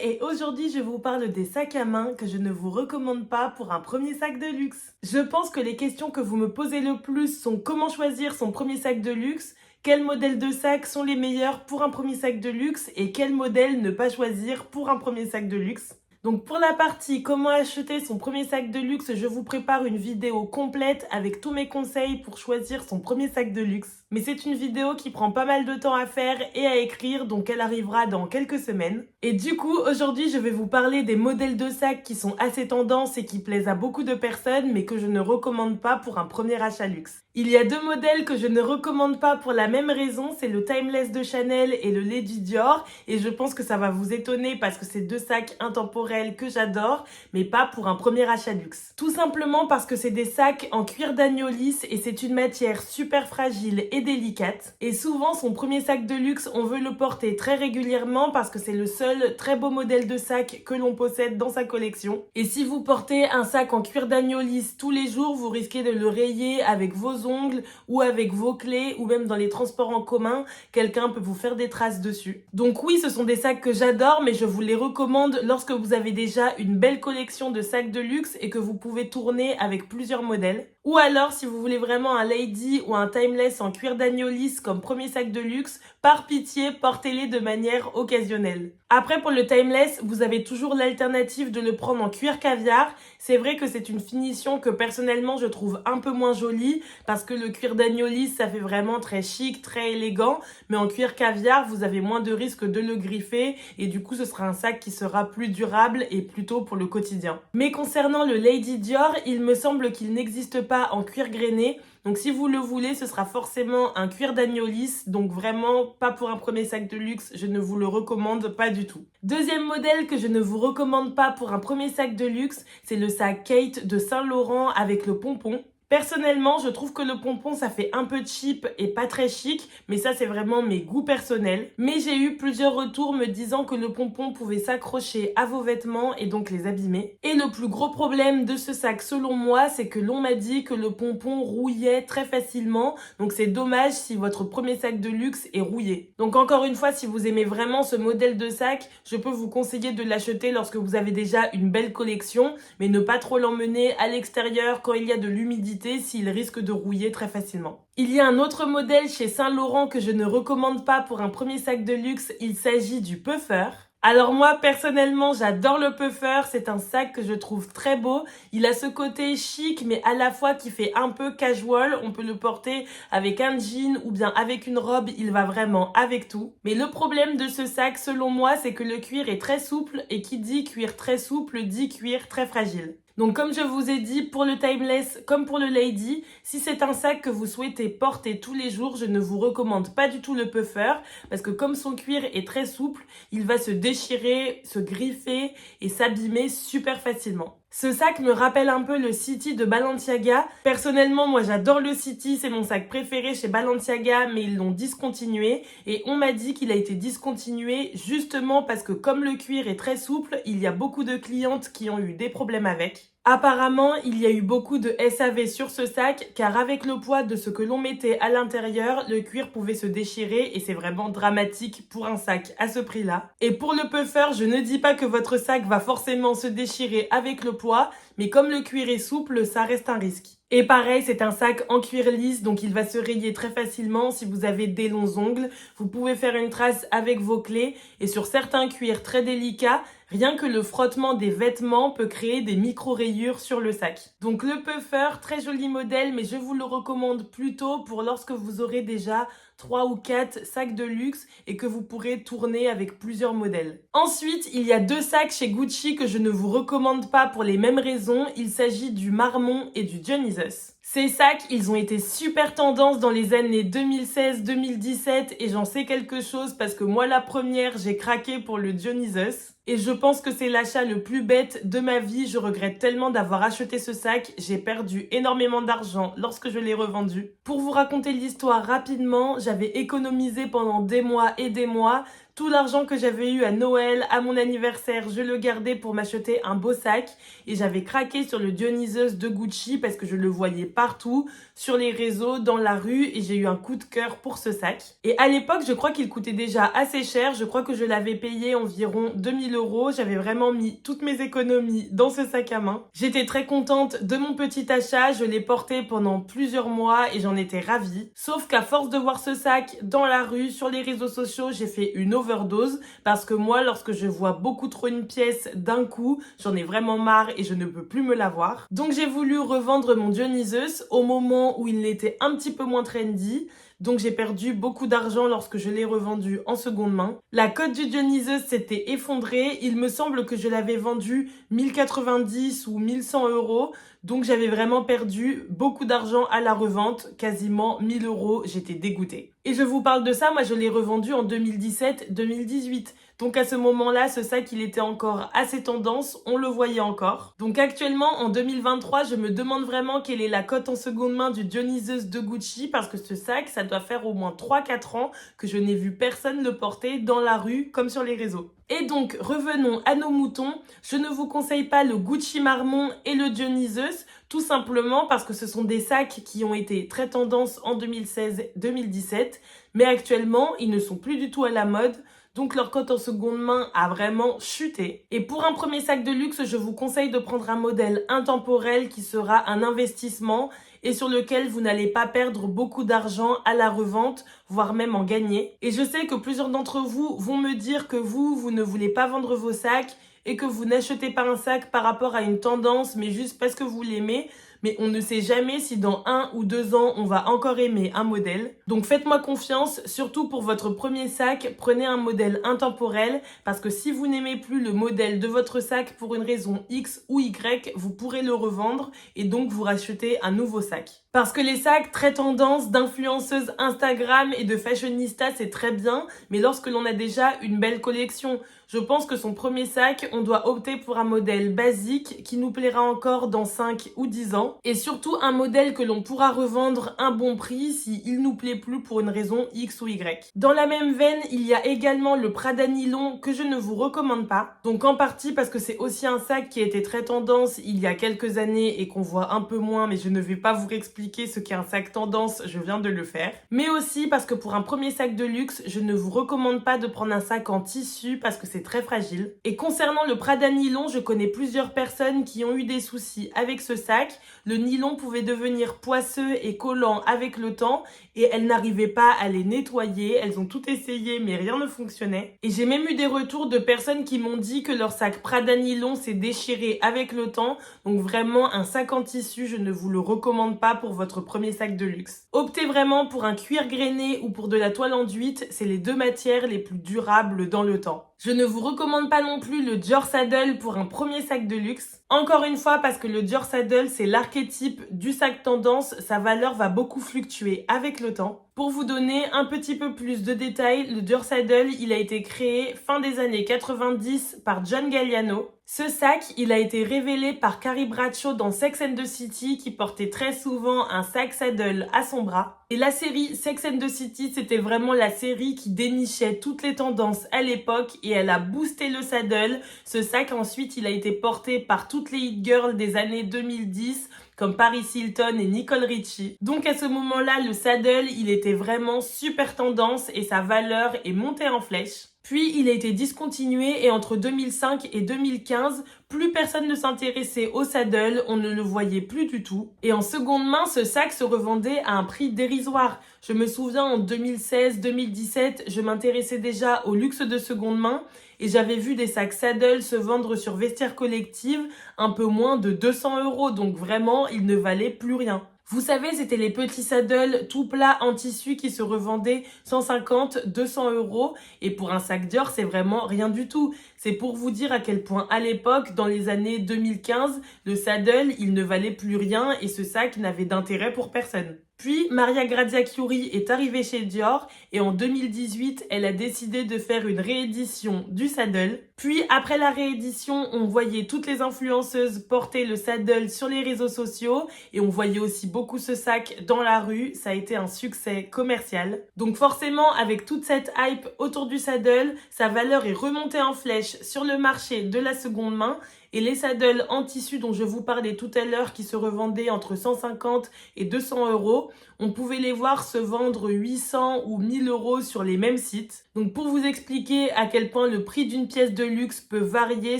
et aujourd'hui je vous parle des sacs à main que je ne vous recommande pas pour un premier sac de luxe. Je pense que les questions que vous me posez le plus sont comment choisir son premier sac de luxe, quels modèles de sacs sont les meilleurs pour un premier sac de luxe et quel modèle ne pas choisir pour un premier sac de luxe. Donc pour la partie comment acheter son premier sac de luxe, je vous prépare une vidéo complète avec tous mes conseils pour choisir son premier sac de luxe. Mais c'est une vidéo qui prend pas mal de temps à faire et à écrire, donc elle arrivera dans quelques semaines. Et du coup, aujourd'hui, je vais vous parler des modèles de sacs qui sont assez tendance et qui plaisent à beaucoup de personnes, mais que je ne recommande pas pour un premier achat luxe. Il y a deux modèles que je ne recommande pas pour la même raison, c'est le Timeless de Chanel et le Lady Dior. Et je pense que ça va vous étonner parce que c'est deux sacs intemporels que j'adore, mais pas pour un premier achat luxe. Tout simplement parce que c'est des sacs en cuir d'agneau lisse et c'est une matière super fragile et délicate. Et souvent, son premier sac de luxe, on veut le porter très régulièrement parce que c'est le seul très beau modèle de sac que l'on possède dans sa collection. Et si vous portez un sac en cuir d'agneau lisse tous les jours, vous risquez de le rayer avec vos ongles ou avec vos clés ou même dans les transports en commun, quelqu'un peut vous faire des traces dessus. Donc oui, ce sont des sacs que j'adore, mais je vous les recommande lorsque vous avez déjà une belle collection de sacs de luxe et que vous pouvez tourner avec plusieurs modèles. Ou alors, si vous voulez vraiment un Lady ou un Timeless en cuir d'agneau lisse comme premier sac de luxe, par pitié, portez-les de manière occasionnelle. Après, pour le Timeless, vous avez toujours l'alternative de le prendre en cuir caviar. C'est vrai que c'est une finition que personnellement je trouve un peu moins jolie parce que le cuir d'agneau lisse, ça fait vraiment très chic, très élégant. Mais en cuir caviar, vous avez moins de risques de le griffer et du coup, ce sera un sac qui sera plus durable et plutôt pour le quotidien. Mais concernant le Lady Dior, il me semble qu'il n'existe pas en cuir grainé. Donc si vous le voulez, ce sera forcément un cuir d'agneau lisse, donc vraiment pas pour un premier sac de luxe, je ne vous le recommande pas du tout. Deuxième modèle que je ne vous recommande pas pour un premier sac de luxe, c'est le sac Kate de Saint Laurent avec le pompon. Personnellement, je trouve que le pompon, ça fait un peu cheap et pas très chic, mais ça, c'est vraiment mes goûts personnels. Mais j'ai eu plusieurs retours me disant que le pompon pouvait s'accrocher à vos vêtements et donc les abîmer. Et le plus gros problème de ce sac, selon moi, c'est que l'on m'a dit que le pompon rouillait très facilement. Donc c'est dommage si votre premier sac de luxe est rouillé. Donc encore une fois, si vous aimez vraiment ce modèle de sac, je peux vous conseiller de l'acheter lorsque vous avez déjà une belle collection, mais ne pas trop l'emmener à l'extérieur quand il y a de l'humidité, s'il risque de rouiller très facilement. Il y a un autre modèle chez Saint Laurent que je ne recommande pas pour un premier sac de luxe, il s'agit du puffer. Alors moi, personnellement, j'adore le puffer, c'est un sac que je trouve très beau. Il a ce côté chic, mais à la fois qui fait un peu casual. On peut le porter avec un jean ou bien avec une robe, il va vraiment avec tout. Mais le problème de ce sac, selon moi, c'est que le cuir est très souple et qui dit cuir très souple dit cuir très fragile. Donc comme je vous ai dit, pour le Timeless comme pour le Lady, si c'est un sac que vous souhaitez porter tous les jours, je ne vous recommande pas du tout le puffer parce que comme son cuir est très souple, il va se déchirer, se griffer et s'abîmer super facilement. Ce sac me rappelle un peu le City de Balenciaga. Personnellement, moi j'adore le City, c'est mon sac préféré chez Balenciaga, mais ils l'ont discontinué et on m'a dit qu'il a été discontinué justement parce que comme le cuir est très souple, il y a beaucoup de clientes qui ont eu des problèmes avec. Apparemment, il y a eu beaucoup de SAV sur ce sac car avec le poids de ce que l'on mettait à l'intérieur, le cuir pouvait se déchirer et c'est vraiment dramatique pour un sac à ce prix-là. Et pour le puffer, je ne dis pas que votre sac va forcément se déchirer avec le poids, mais comme le cuir est souple, ça reste un risque. Et pareil, c'est un sac en cuir lisse, donc il va se rayer très facilement si vous avez des longs ongles. Vous pouvez faire une trace avec vos clés et sur certains cuirs très délicats, rien que le frottement des vêtements peut créer des micro-rayures sur le sac. Donc le puffer, très joli modèle, mais je vous le recommande plutôt pour lorsque vous aurez déjà 3 ou 4 sacs de luxe et que vous pourrez tourner avec plusieurs modèles. Ensuite, il y a deux sacs chez Gucci que je ne vous recommande pas pour les mêmes raisons. Il s'agit du Marmont et du Dionysus. Ces sacs, ils ont été super tendance dans les années 2016-2017 et j'en sais quelque chose parce que moi la première, j'ai craqué pour le Dionysus. Et je pense que c'est l'achat le plus bête de ma vie. Je regrette tellement d'avoir acheté ce sac. J'ai perdu énormément d'argent lorsque je l'ai revendu. Pour vous raconter l'histoire rapidement, j'avais économisé pendant des mois et des mois Tout l'argent que j'avais eu à Noël, à mon anniversaire, je le gardais pour m'acheter un beau sac. Et j'avais craqué sur le Dionysus de Gucci parce que je le voyais partout, sur les réseaux, dans la rue. Et j'ai eu un coup de cœur pour ce sac. Et à l'époque, je crois qu'il coûtait déjà assez cher. Je crois que je l'avais payé environ 2000 euros. J'avais vraiment mis toutes mes économies dans ce sac à main. J'étais très contente de mon petit achat. Je l'ai porté pendant plusieurs mois et j'en étais ravie. Sauf qu'à force de voir ce sac dans la rue, sur les réseaux sociaux, j'ai fait une overdose parce que moi, lorsque je vois beaucoup trop une pièce d'un coup, j'en ai vraiment marre et je ne peux plus me la voir. Donc j'ai voulu revendre mon Dionysus au moment où il était un petit peu moins trendy. Donc j'ai perdu beaucoup d'argent lorsque je l'ai revendu en seconde main. La cote du Dionysus s'était effondrée. Il me semble que je l'avais vendu 1090 ou 1100 euros. Donc j'avais vraiment perdu beaucoup d'argent à la revente, quasiment 1000 euros. J'étais dégoûtée. Et je vous parle de ça, moi je l'ai revendu en 2017-2018. Donc à ce moment-là, ce sac, il était encore assez tendance, on le voyait encore. Donc actuellement, en 2023, je me demande vraiment quelle est la cote en seconde main du Dionysus de Gucci parce que ce sac, ça doit faire au moins 3-4 ans que je n'ai vu personne le porter dans la rue comme sur les réseaux. Et donc, revenons à nos moutons. Je ne vous conseille pas le Gucci Marmont et le Dionysus, tout simplement parce que ce sont des sacs qui ont été très tendance en 2016-2017, mais actuellement, ils ne sont plus du tout à la mode. Donc leur cote en seconde main a vraiment chuté. Et pour un premier sac de luxe, je vous conseille de prendre un modèle intemporel qui sera un investissement et sur lequel vous n'allez pas perdre beaucoup d'argent à la revente, voire même en gagner. Et je sais que plusieurs d'entre vous vont me dire que vous ne voulez pas vendre vos sacs et que vous n'achetez pas un sac par rapport à une tendance, mais juste parce que vous l'aimez. Mais on ne sait jamais si dans 1 ou 2 ans, on va encore aimer un modèle. Donc faites-moi confiance, surtout pour votre premier sac, prenez un modèle intemporel parce que si vous n'aimez plus le modèle de votre sac pour une raison X ou Y, vous pourrez le revendre et donc vous racheter un nouveau sac. Parce que les sacs très tendance d'influenceuses Instagram et de fashionistas, c'est très bien, mais lorsque l'on a déjà une belle collection, je pense que son premier sac, on doit opter pour un modèle basique qui nous plaira encore dans 5 ou 10 ans. Et surtout un modèle que l'on pourra revendre un bon prix s'il nous plaît plus pour une raison X ou Y. Dans la même veine, il y a également le Prada Nylon que je ne vous recommande pas. Donc en partie parce que c'est aussi un sac qui a été très tendance il y a quelques années et qu'on voit un peu moins, mais je ne vais pas vous expliquer ce qu'est un sac tendance, je viens de le faire. Mais aussi parce que pour un premier sac de luxe, je ne vous recommande pas de prendre un sac en tissu parce que c'est très fragile. Et concernant le Prada Nylon, je connais plusieurs personnes qui ont eu des soucis avec ce sac. Le nylon pouvait devenir poisseux et collant avec le temps et elles n'arrivaient pas à les nettoyer. Elles ont tout essayé mais rien ne fonctionnait. Et j'ai même eu des retours de personnes qui m'ont dit que leur sac Prada Nylon s'est déchiré avec le temps. Donc vraiment un sac en tissu, je ne vous le recommande pas pour votre premier sac de luxe. Optez vraiment pour un cuir grainé ou pour de la toile enduite, c'est les deux matières les plus durables dans le temps. Je ne vous recommande pas non plus le Dior Saddle pour un premier sac de luxe. Encore une fois, parce que le Dior Saddle, c'est l'archétype du sac tendance, sa valeur va beaucoup fluctuer avec le temps. Pour vous donner un petit peu plus de détails, le Dior Saddle, il a été créé fin des années 90 par John Galliano. Ce sac, il a été révélé par Carrie Bradshaw dans Sex and the City qui portait très souvent un sac saddle à son bras. Et la série Sex and the City, c'était vraiment la série qui dénichait toutes les tendances à l'époque et elle a boosté le saddle. Ce sac, ensuite, il a été porté par toutes les hit girls des années 2010 comme Paris Hilton et Nicole Richie. Donc à ce moment-là, le saddle, il était vraiment super tendance et sa valeur est montée en flèche. Puis il a été discontinué et entre 2005 et 2015, plus personne ne s'intéressait au saddle, on ne le voyait plus du tout. Et en seconde main, ce sac se revendait à un prix dérisoire. Je me souviens en 2016-2017, je m'intéressais déjà au luxe de seconde main et j'avais vu des sacs saddle se vendre sur Vestiaire Collective un peu moins de 200 euros. Donc vraiment, ils ne valaient plus rien. Vous savez, c'était les petits saddles tout plats en tissu qui se revendaient 150, 200 euros. Et pour un sac Dior, c'est vraiment rien du tout. C'est pour vous dire à quel point à l'époque, dans les années 2015, le saddle, il ne valait plus rien et ce sac n'avait d'intérêt pour personne. Puis Maria Grazia Chiuri est arrivée chez Dior et en 2018, elle a décidé de faire une réédition du saddle. Puis après la réédition, on voyait toutes les influenceuses porter le saddle sur les réseaux sociaux et on voyait aussi beaucoup ce sac dans la rue. Ça a été un succès commercial. Donc forcément, avec toute cette hype autour du saddle, sa valeur est remontée en flèche sur le marché de la seconde main. Et les saddles en tissu dont je vous parlais tout à l'heure qui se revendaient entre 150 et 200 euros, on pouvait les voir se vendre 800 ou 1000 euros sur les mêmes sites. Donc pour vous expliquer à quel point le prix d'une pièce de luxe peut varier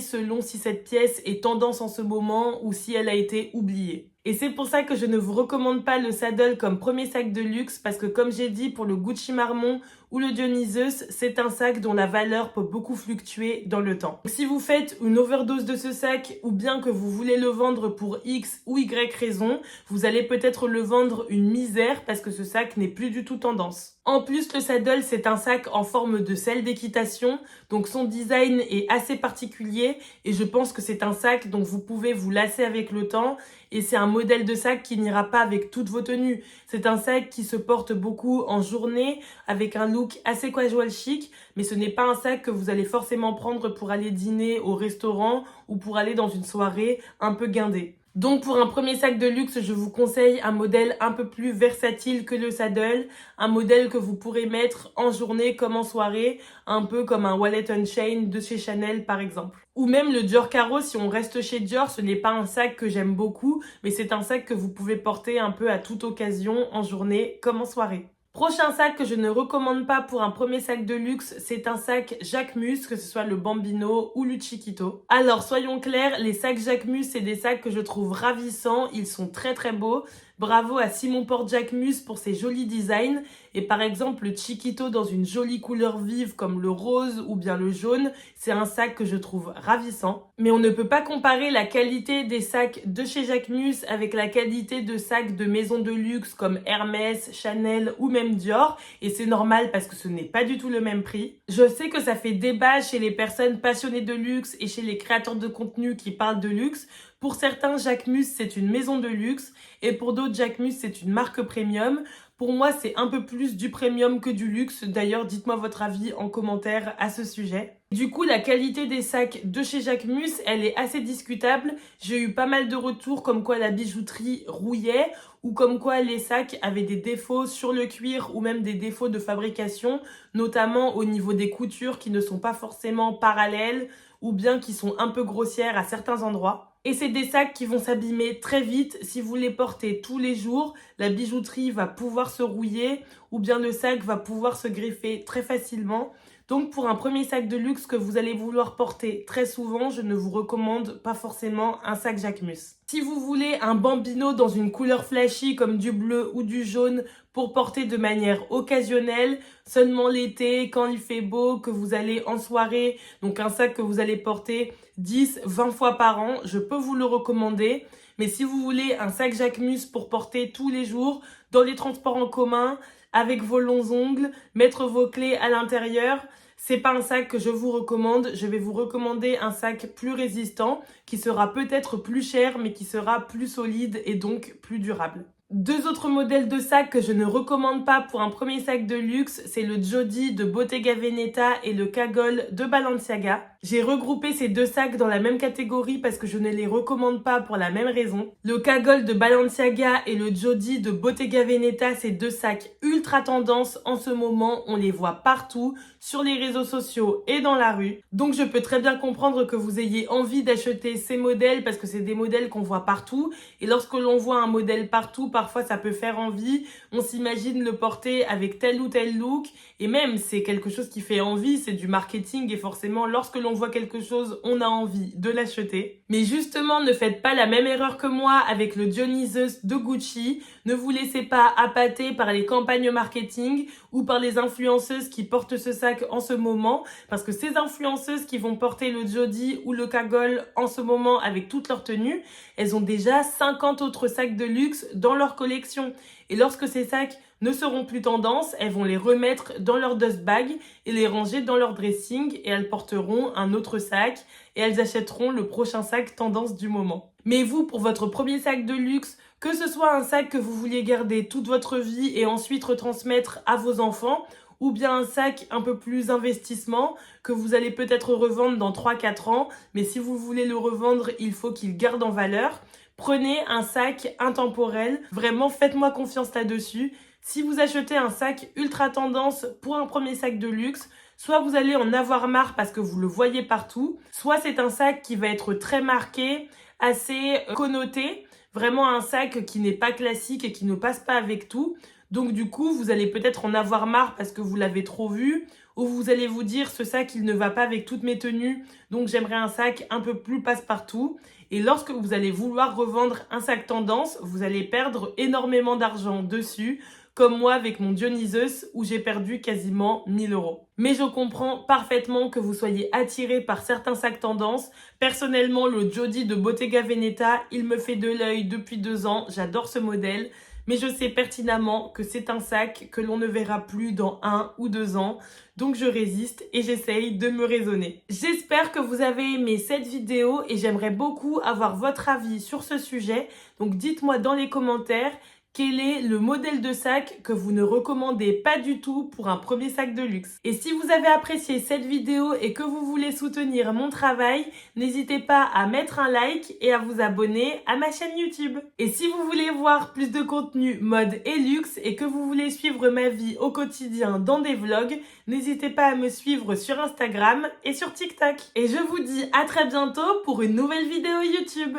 selon si cette pièce est tendance en ce moment ou si elle a été oubliée. Et c'est pour ça que je ne vous recommande pas le saddle comme premier sac de luxe parce que comme j'ai dit pour le Gucci Marmont ou le Dionysus, c'est un sac dont la valeur peut beaucoup fluctuer dans le temps. Si vous faites une overdose de ce sac ou bien que vous voulez le vendre pour X ou Y raison, vous allez peut-être le vendre une misère parce que ce sac n'est plus du tout tendance. En plus, le saddle, c'est un sac en forme de selle d'équitation, donc son design est assez particulier et je pense que c'est un sac dont vous pouvez vous lasser avec le temps et c'est un modèle de sac qui n'ira pas avec toutes vos tenues. C'est un sac qui se porte beaucoup en journée avec un look assez casual chic, mais ce n'est pas un sac que vous allez forcément prendre pour aller dîner au restaurant ou pour aller dans une soirée un peu guindée. Donc pour un premier sac de luxe, je vous conseille un modèle un peu plus versatile que le saddle, un modèle que vous pourrez mettre en journée comme en soirée, un peu comme un wallet on chain de chez Chanel par exemple. Ou même le Dior Caro, si on reste chez Dior, ce n'est pas un sac que j'aime beaucoup, mais c'est un sac que vous pouvez porter un peu à toute occasion, en journée comme en soirée. Prochain sac que je ne recommande pas pour un premier sac de luxe, c'est un sac Jacquemus, que ce soit le Bambino ou le Chiquito. Alors soyons clairs, les sacs Jacquemus, c'est des sacs que je trouve ravissants, ils sont très très beaux. Bravo à Simon Porte Jacquemus pour ses jolis designs. Et par exemple, le Chiquito dans une jolie couleur vive comme le rose ou bien le jaune, c'est un sac que je trouve ravissant. Mais on ne peut pas comparer la qualité des sacs de chez Jacquemus avec la qualité de sacs de maisons de luxe comme Hermès, Chanel ou même Dior. Et c'est normal parce que ce n'est pas du tout le même prix. Je sais que ça fait débat chez les personnes passionnées de luxe et chez les créateurs de contenu qui parlent de luxe. Pour certains, Jacquemus, c'est une maison de luxe et pour d'autres, Jacquemus, c'est une marque premium. Pour moi, c'est un peu plus du premium que du luxe. D'ailleurs, dites-moi votre avis en commentaire à ce sujet. Du coup, la qualité des sacs de chez Jacquemus, elle est assez discutable. J'ai eu pas mal de retours comme quoi la bijouterie rouillait ou comme quoi les sacs avaient des défauts sur le cuir ou même des défauts de fabrication, notamment au niveau des coutures qui ne sont pas forcément parallèles ou bien qui sont un peu grossières à certains endroits. Et c'est des sacs qui vont s'abîmer très vite. Si vous les portez tous les jours, la bijouterie va pouvoir se rouiller ou bien le sac va pouvoir se greffer très facilement. Donc pour un premier sac de luxe que vous allez vouloir porter très souvent, je ne vous recommande pas forcément un sac Jacquemus. Si vous voulez un Bambino dans une couleur flashy comme du bleu ou du jaune pour porter de manière occasionnelle, seulement l'été, quand il fait beau, que vous allez en soirée, donc un sac que vous allez porter 10, 20 fois par an, je peux vous le recommander. Mais si vous voulez un sac Jacquemus pour porter tous les jours, dans les transports en commun, avec vos longs ongles, mettre vos clés à l'intérieur, c'est pas un sac que je vous recommande. Je vais vous recommander un sac plus résistant, qui sera peut-être plus cher, mais qui sera plus solide et donc plus durable. Deux autres modèles de sacs que je ne recommande pas pour un premier sac de luxe, c'est le Jody de Bottega Veneta et le Kagol de Balenciaga. J'ai regroupé ces deux sacs dans la même catégorie parce que je ne les recommande pas pour la même raison. Le Kagol de Balenciaga et le Jody de Bottega Veneta, c'est deux sacs ultra tendance en ce moment. On les voit partout, sur les réseaux sociaux et dans la rue. Donc je peux très bien comprendre que vous ayez envie d'acheter ces modèles parce que c'est des modèles qu'on voit partout. Et lorsque l'on voit un modèle partout, parfois ça peut faire envie. On s'imagine le porter avec tel ou tel look. Et même, c'est quelque chose qui fait envie, c'est du marketing. Et forcément, lorsque l'on voit quelque chose, on a envie de l'acheter. Mais justement, ne faites pas la même erreur que moi avec le Dionysus de Gucci. Ne vous laissez pas appâter par les campagnes marketing ou par les influenceuses qui portent ce sac en ce moment. Parce que ces influenceuses qui vont porter le Jody ou le Kagol en ce moment avec toute leur tenue, elles ont déjà 50 autres sacs de luxe dans leur collection. Et lorsque ces sacs ne seront plus tendance, elles vont les remettre dans leur dust bag et les ranger dans leur dressing et elles porteront un autre sac et elles achèteront le prochain sac tendance du moment. Mais vous, pour votre premier sac de luxe, Que ce soit un sac que vous vouliez garder toute votre vie et ensuite retransmettre à vos enfants, ou bien un sac un peu plus investissement que vous allez peut-être revendre dans 3-4 ans, mais si vous voulez le revendre, il faut qu'il garde en valeur. Prenez un sac intemporel, vraiment faites-moi confiance là-dessus. Si vous achetez un sac ultra tendance pour un premier sac de luxe, soit vous allez en avoir marre parce que vous le voyez partout, soit c'est un sac qui va être très marqué, assez connoté, vraiment un sac qui n'est pas classique et qui ne passe pas avec tout. Donc du coup, vous allez peut-être en avoir marre parce que vous l'avez trop vu, ou vous allez vous dire ce sac il ne va pas avec toutes mes tenues, donc j'aimerais un sac un peu plus passe-partout. Et lorsque vous allez vouloir revendre un sac tendance, vous allez perdre énormément d'argent dessus, comme moi avec mon Dionysus où j'ai perdu quasiment 1000 euros. Mais je comprends parfaitement que vous soyez attiré par certains sacs tendance. Personnellement, le Jody de Bottega Veneta, il me fait de l'œil depuis 2 ans, j'adore ce modèle. Mais je sais pertinemment que c'est un sac que l'on ne verra plus dans 1 ou 2 ans. Donc je résiste et j'essaye de me raisonner. J'espère que vous avez aimé cette vidéo et j'aimerais beaucoup avoir votre avis sur ce sujet. Donc dites-moi dans les commentaires quel est le modèle de sac que vous ne recommandez pas du tout pour un premier sac de luxe. Et si vous avez apprécié cette vidéo et que vous voulez soutenir mon travail, n'hésitez pas à mettre un like et à vous abonner à ma chaîne YouTube. Et si vous voulez voir plus de contenu mode et luxe et que vous voulez suivre ma vie au quotidien dans des vlogs, n'hésitez pas à me suivre sur Instagram et sur TikTok. Et je vous dis à très bientôt pour une nouvelle vidéo YouTube.